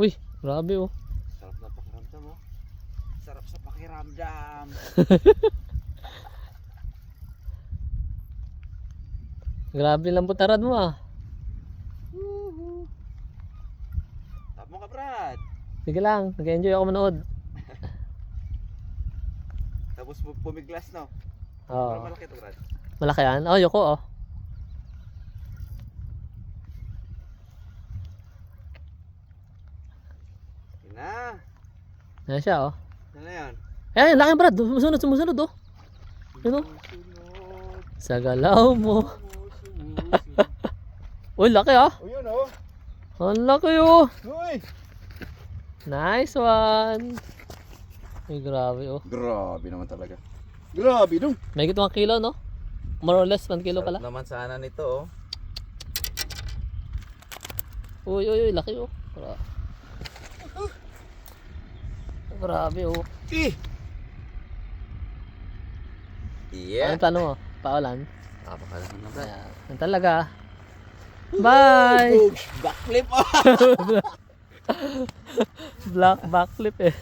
Uy, grabe oh. Sarap na pakiramdam oh. Sarap sa pakiramdam. Grabe lang butarad mo ah. Tap mo ka, Brad. Sige lang, nag-enjoy ako manood. Tapos pumiglas no. Oo. Pero malaki to, Brad. Malaki yan? Oh, yoko oh. Yun na. Yan siya oh. Yan na yan. Ayan, laki Brad. Sumusunod oh. Yun oh. Sa galaw mo. Uy, laki ah. Oh, yun oh. Ang laki oh. Uy. Nice one. Uy, grabe oh. Grabe naman talaga. Grabe dong. May 1 kilo no? More or less 1 kilo pala. Naman sana nito oh. Uy, uy, uy, laki oh. Grabe oh. Yeah. Anong plano mo? Paulan? Napakalaman na, Brad. Ayan. Yan talaga. Bye! Backflip oh. Black backflip eh.